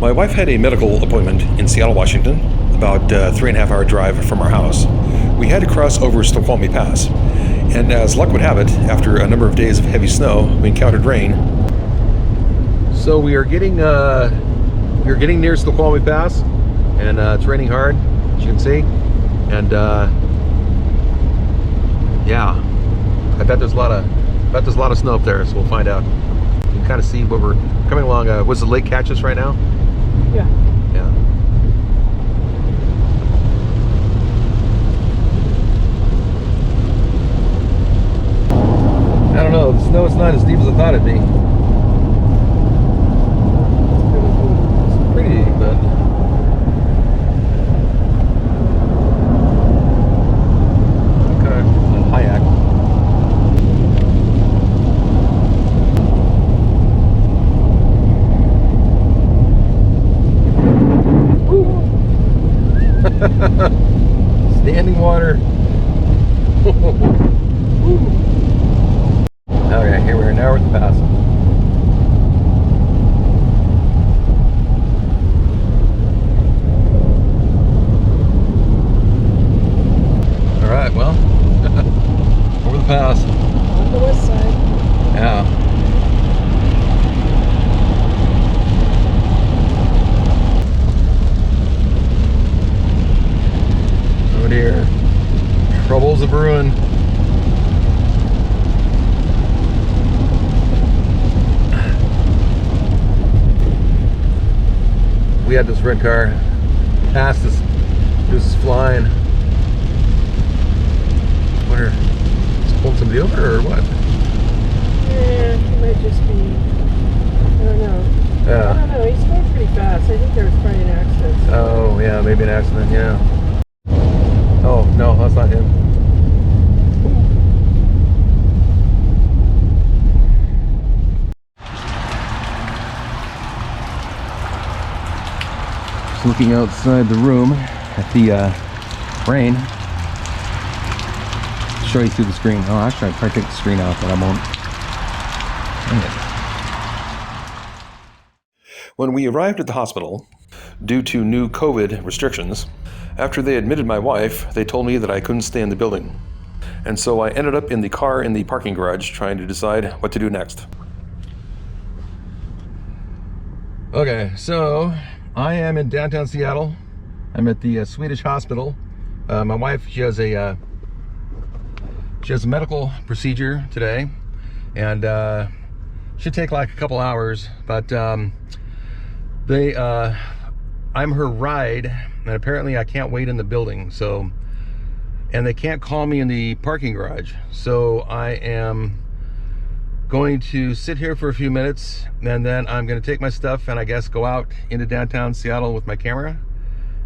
My wife had a medical appointment in Seattle, Washington, about a 3.5-hour drive from our house. We had to cross over Snoqualmie Pass, and as luck would have it, after a number of days of heavy snow, we encountered rain. So we are getting near Snoqualmie Pass, and it's raining hard, as you can see. And yeah, I bet there's a lot of snow up there, so we'll find out. You can kind of see what we're coming along. What's the lake catch us right now? Yeah. Yeah. I don't know, the snow is not as deep as I thought it'd be. It's pretty, but kind of high-act. Standing water. Okay, here we are. Now we're at the pass. All right, well, over the pass. On the west side. Yeah. Oh dear. Troubles of ruin. We had this red car past us. This is flying. Wonder, is pulling somebody over or what? Yeah, he might just be. I don't know. Yeah. I don't know. He's going pretty fast. I think there was probably an accident. Oh, yeah, maybe an accident, yeah. Oh, no, that's not him. Just looking outside the room at the rain. Show you through the screen. Oh, actually, I'll probably take the screen out, but I won't. Dang it. When we arrived at the hospital, due to new COVID restrictions, after they admitted my wife, they told me that I couldn't stay in the building. And so I ended up in the car in the parking garage trying to decide what to do next. Okay, so I am in downtown Seattle. I'm at the Swedish Hospital. My wife, she has a medical procedure today, and should take like a couple hours, but I'm her ride, and apparently I can't wait in the building, so, and they can't call me in the parking garage, so I am going to sit here for a few minutes, and then I'm going to take my stuff and I guess go out into downtown Seattle with my camera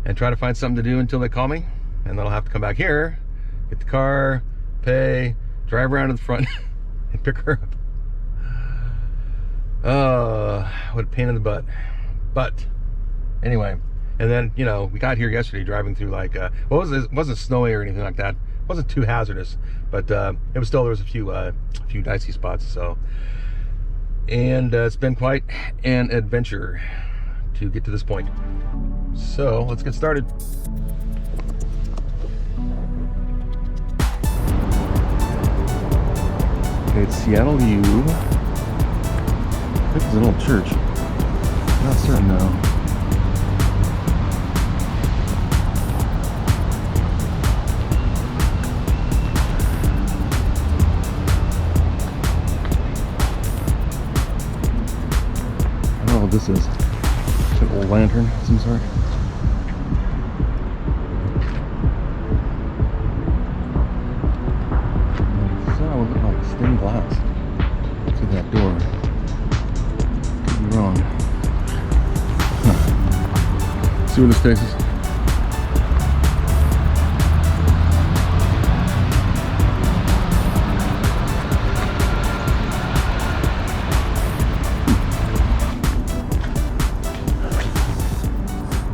and try to find something to do until they call me, and then I'll have to come back here, get the car, pay, drive around to the front and pick her up. What a pain in the butt. But anyway, and then, you know, we got here yesterday driving through like it wasn't snowy or anything like that. It wasn't too hazardous, but it was still, there was a few dicey spots. So, and it's been quite an adventure to get to this point. So let's get started. Okay, it's Seattle U. I think it's an old church. Not certain though. I don't know what this is. It's an old lantern of some sort. It would look like stained glass through that door. Could be wrong. Huh. See where this takes us.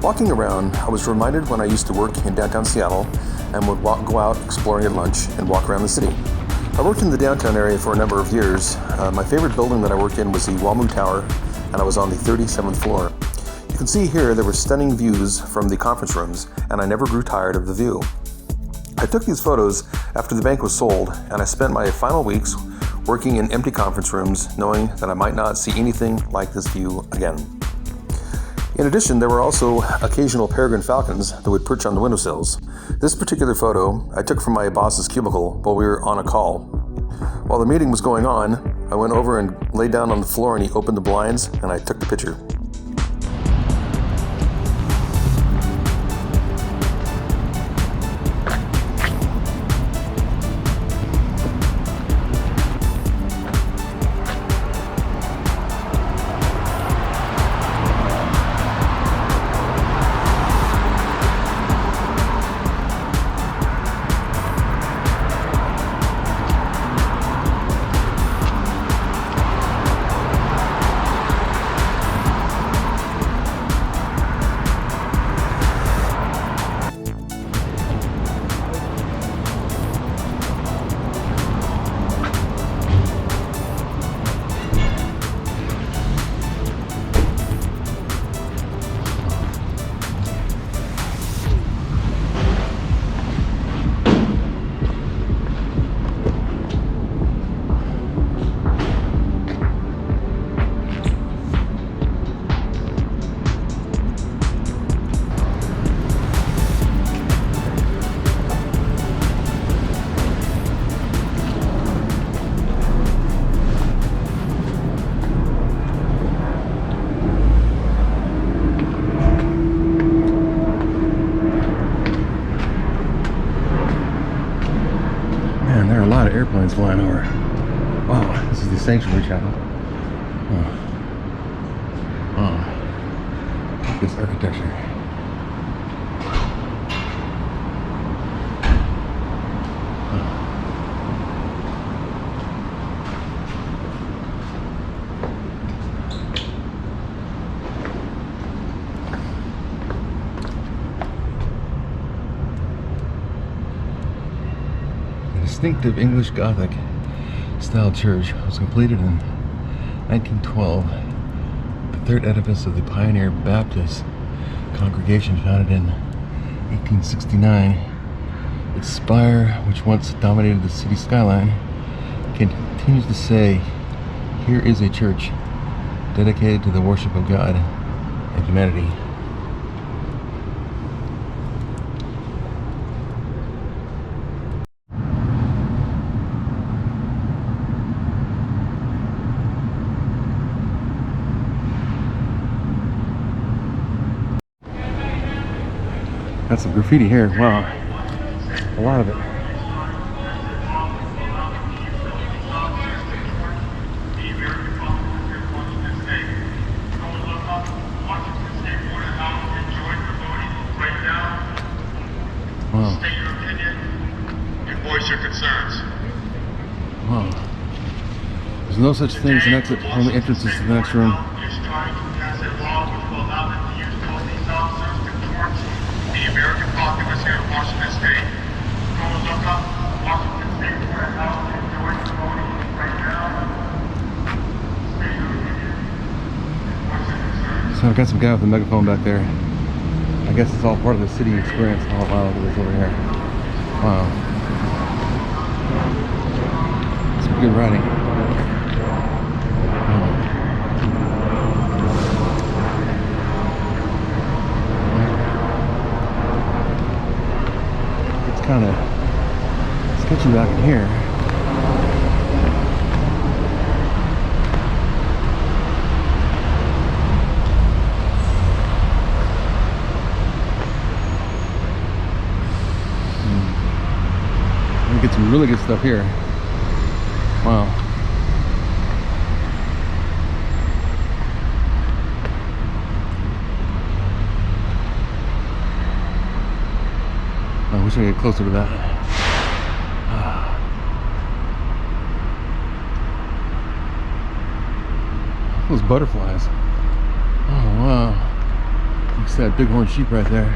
Walking around, I was reminded when I used to work in downtown Seattle and would go out exploring at lunch and walk around the city. I worked in the downtown area for a number of years. My favorite building that I worked in was the Walmu Tower, and I was on the 37th floor. You can see here there were stunning views from the conference rooms, and I never grew tired of the view. I took these photos after the bank was sold, and I spent my final weeks working in empty conference rooms, knowing that I might not see anything like this view again. In addition, there were also occasional peregrine falcons that would perch on the windowsills. This particular photo I took from my boss's cubicle while we were on a call. While the meeting was going on, I went over and laid down on the floor, and he opened the blinds, and I took the picture. There are a lot of airplanes flying over. Wow, this is the sanctuary chapel. Look at this architecture. Distinctive English Gothic style church was completed in 1912, the third edifice of the Pioneer Baptist congregation founded in 1869. Its spire, which once dominated the city skyline, continues to say, "Here is a church dedicated to the worship of God and humanity." Got some graffiti here. Wow, a lot of it. Wow. State your opinion and voice your concerns. Wow. There's no such thing as an exit. Only entrances to the next room. You're trying to pass a law which will allow them to use police officers to thwart the American populace here in Washington State. Go and look up Washington State Courthouse and join the voting right now. State your opinion and voice your concerns. So I've got some guy with a megaphone back there. I guess it's all part of the city experience. Oh wow, look at this over here. Wow. Some good writing. It's kind of sketchy back in here. Get some really good stuff here. Wow. I wish I could get closer to that. Those butterflies. Oh wow. Looks at that bighorn sheep right there.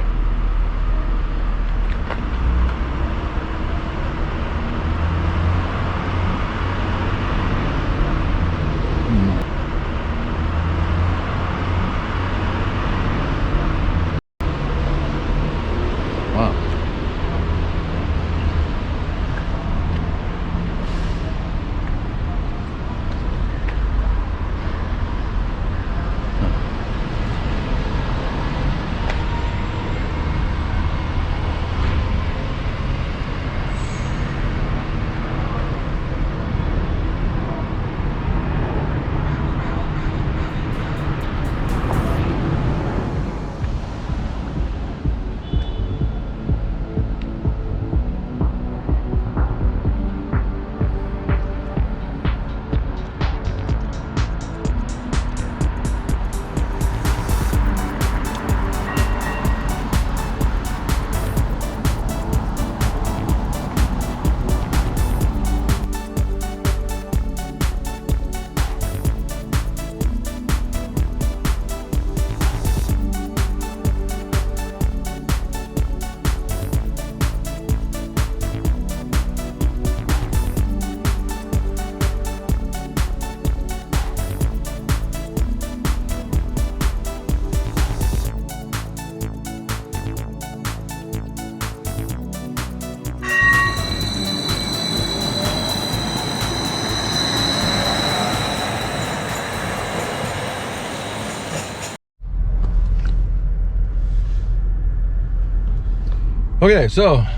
Okay, so a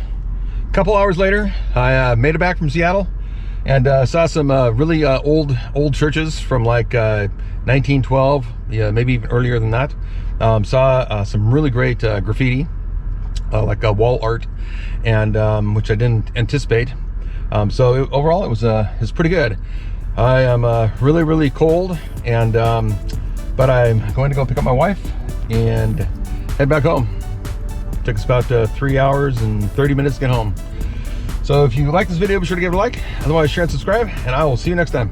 couple hours later, I made it back from Seattle and saw some really old churches from like 1912, yeah, maybe even earlier than that. Saw some really great graffiti, like wall art, and which I didn't anticipate. So overall, it was pretty good. I am really cold, and but I'm going to go pick up my wife and head back home. Took us about 3 hours and 30 minutes to get home. So if you like this video, be sure to give it a like. Otherwise, share and subscribe, and I will see you next time.